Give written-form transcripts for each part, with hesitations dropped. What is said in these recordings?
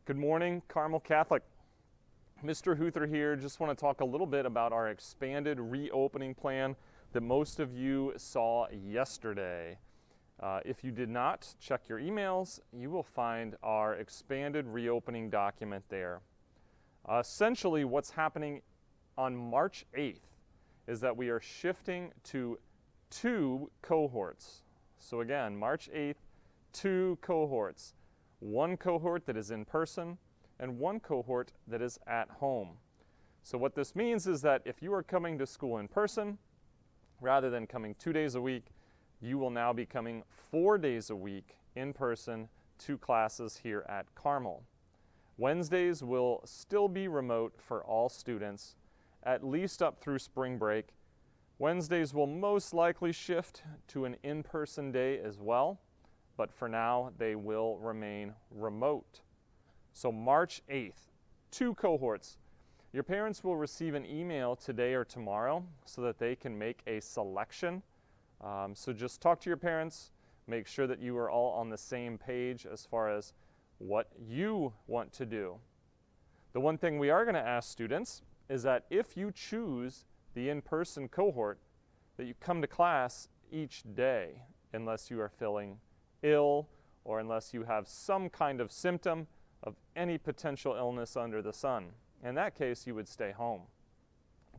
Good morning, Carmel Catholic. Mr. Huther here. Just want to talk a little bit about our expanded reopening plan that most of you saw yesterday. If you did not check your emails, you will find our expanded reopening document there. Essentially, what's happening on March 8th is that we are shifting to 2 cohorts. So again, March 8th, 2 cohorts. 1 cohort that is in person and 1 cohort that is at home. So what this means is that if you are coming to school in person, rather than coming 2 days a week, you will now be coming 4 days a week in person to classes here at Carmel. Wednesdays will still be remote for all students, at least up through spring break. Wednesdays will most likely shift to an in-person day as well, but for now they will remain remote. So March 8th, 2 cohorts. Your parents will receive an email today or tomorrow so that they can make a selection. So just talk to your parents, make sure that you are all on the same page as far as what you want to do. The one thing we are going to ask students is that if you choose the in-person cohort, that you come to class each day unless you are feeling ill or unless you have some kind of symptom of any potential illness under the sun. In that case, you would stay home.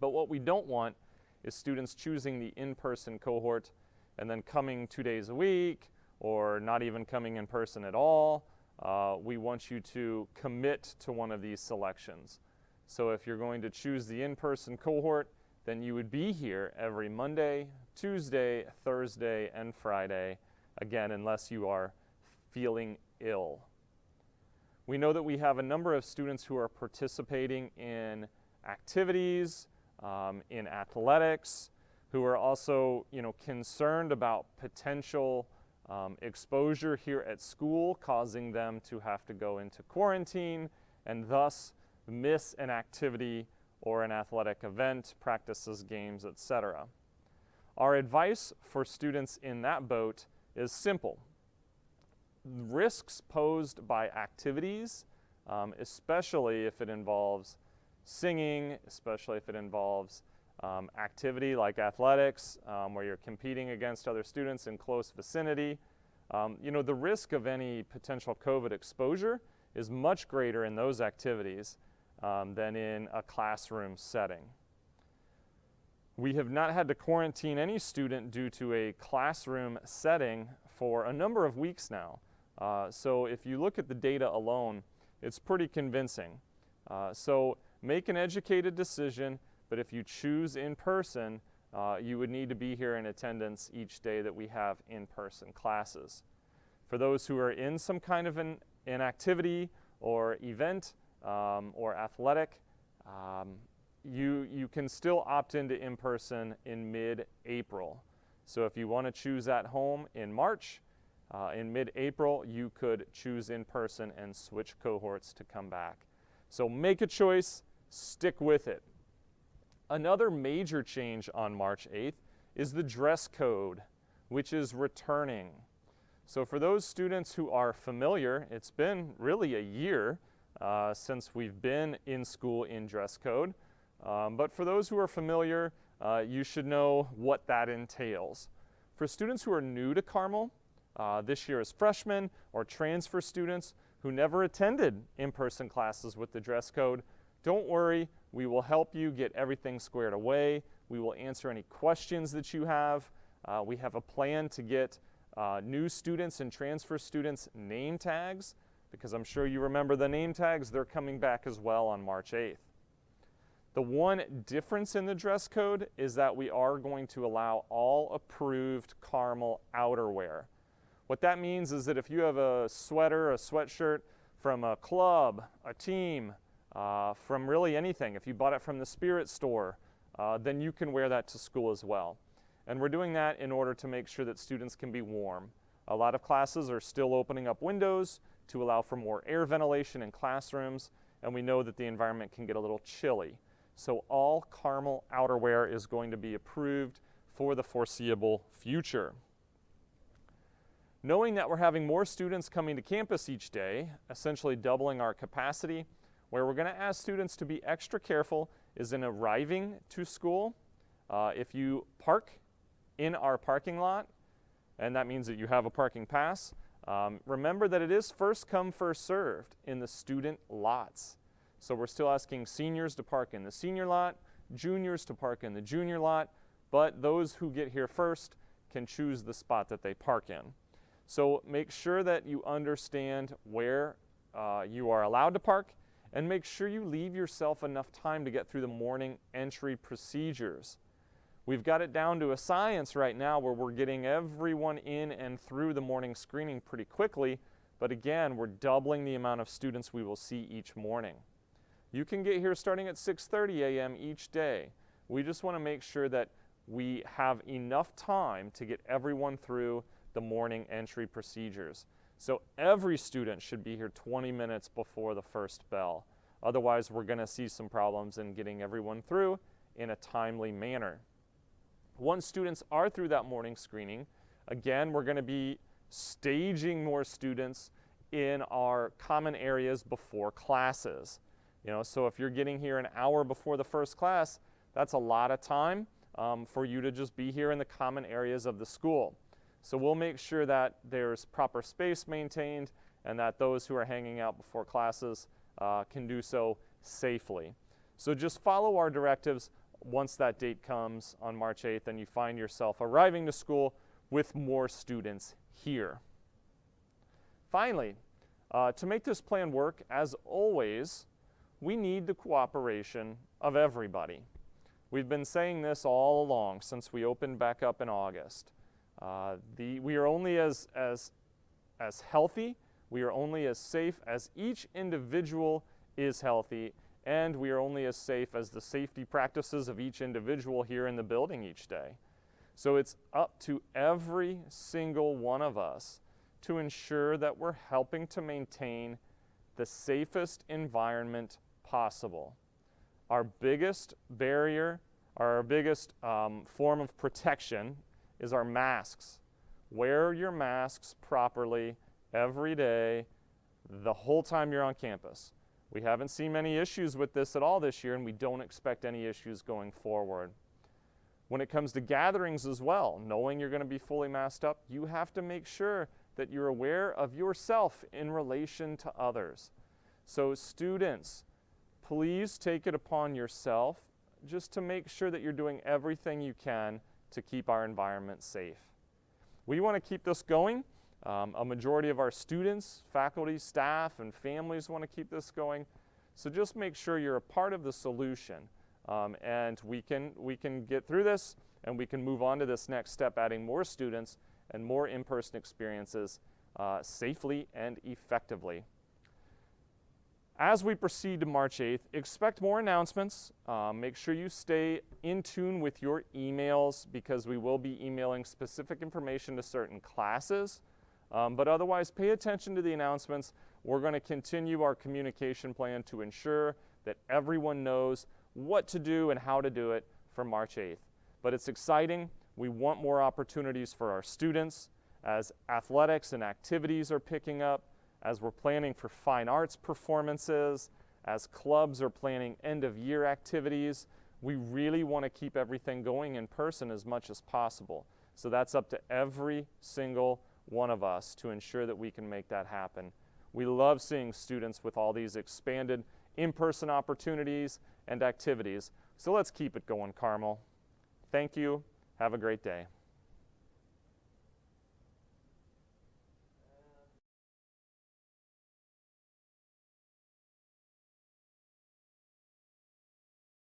But what we don't want is students choosing the in-person cohort and then coming 2 days a week or not even coming in person at all. We want you to commit to one of these selections. So if you're going to choose the in-person cohort, then you would be here every Monday, Tuesday, Thursday, and Friday, again, unless you are feeling ill. We know that we have a number of students who are participating in activities, in athletics, who are also, concerned about potential exposure here at school, causing them to have to go into quarantine and thus miss an activity or an athletic event, practices, games, etc. Our advice for students in that boat is simple. Risks posed by activities, especially if it involves singing, especially if it involves activity like athletics, where you're competing against other students in close vicinity. The risk of any potential COVID exposure is much greater in those activities than in a classroom setting. We have not had to quarantine any student due to a classroom setting for a number of weeks now. So if you look at the data alone, it's pretty convincing. So make an educated decision, but if you choose in person, you would need to be here in attendance each day that we have in-person classes. For those who are in some kind of an activity or event or athletic, you can opt into in-person in mid-April. So if you want to choose at home in March, in mid-April, you could choose in-person and switch cohorts to come back. So make a choice, stick with it. Another major change on March 8th is the dress code, which is returning. So for those students who are familiar, it's been really a year since we've been in school in dress code. But for those who are familiar, you should know what that entails. For students who are new to Carmel, this year as freshmen or transfer students who never attended in-person classes with the dress code, don't worry, we will help you get everything squared away. We will answer any questions that you have. We have a plan to get new students and transfer students name tags, because I'm sure you remember the name tags. They're coming back as well on March 8th. The one difference in the dress code is that we are going to allow all approved Carmel outerwear. What that means is that if you have a sweater, a sweatshirt from a club, a team, from really anything, if you bought it from the Spirit store, then you can wear that to school as well. And we're doing that in order to make sure that students can be warm. A lot of classes are still opening up windows to allow for more air ventilation in classrooms, and we know that the environment can get a little chilly. So all Carmel outerwear is going to be approved for the foreseeable future. Knowing that we're having more students coming to campus each day, essentially doubling our capacity, where we're going to ask students to be extra careful is in arriving to school. If you park in our parking lot, and that means that you have a parking pass, remember that it is first come, first served in the student lots. So we're still asking seniors to park in the senior lot, juniors to park in the junior lot, but those who get here first can choose the spot that they park in. So make sure that you understand where you are allowed to park, and make sure you leave yourself enough time to get through the morning entry procedures. We've got it down to a science right now where we're getting everyone in and through the morning screening pretty quickly, but again, we're doubling the amount of students we will see each morning. You can get here starting at 6:30 a.m. each day. We just want to make sure that we have enough time to get everyone through the morning entry procedures. So every student should be here 20 minutes before the first bell. Otherwise, we're going to see some problems in getting everyone through in a timely manner. Once students are through that morning screening, again, we're going to be staging more students in our common areas before classes. So if you're getting here an hour before the first class, that's a lot of time for you to just be here in the common areas of the school. So we'll make sure that there's proper space maintained and that those who are hanging out before classes can do so safely. So just follow our directives once that date comes on March 8th and you find yourself arriving to school with more students here. Finally, to make this plan work, as always, we need the cooperation of everybody. We've been saying this all along since we opened back up in August. We are only as healthy, we are only as safe as each individual is healthy, and we are only as safe as the safety practices of each individual here in the building each day. So it's up to every single one of us to ensure that we're helping to maintain the safest environment possible. Our biggest barrier, our biggest form of protection is our masks. Wear your masks properly every day, the whole time you're on campus. We haven't seen many issues with this at all this year, and we don't expect any issues going forward. When it comes to gatherings as well, knowing you're going to be fully masked up, you have to make sure that you're aware of yourself in relation to others. So students, please take it upon yourself just to make sure that you're doing everything you can to keep our environment safe. We want to keep this going. A majority of our students, faculty, staff, and families want to keep this going. So just make sure you're a part of the solution. And we can get through this, and we can move on to this next step, adding more students and more in-person experiences safely and effectively. As we proceed to March 8th, expect more announcements. Make sure you stay in tune with your emails because we will be emailing specific information to certain classes. But otherwise, pay attention to the announcements. We're going to continue our communication plan to ensure that everyone knows what to do and how to do it for March 8th. But it's exciting. We want more opportunities for our students as athletics and activities are picking up, as we're planning for fine arts performances, as clubs are planning end-of-year activities. We really want to keep everything going in person as much as possible. So that's up to every single one of us to ensure that we can make that happen. We love seeing students with all these expanded in-person opportunities and activities. So let's keep it going, Carmel. Thank you. Have a great day.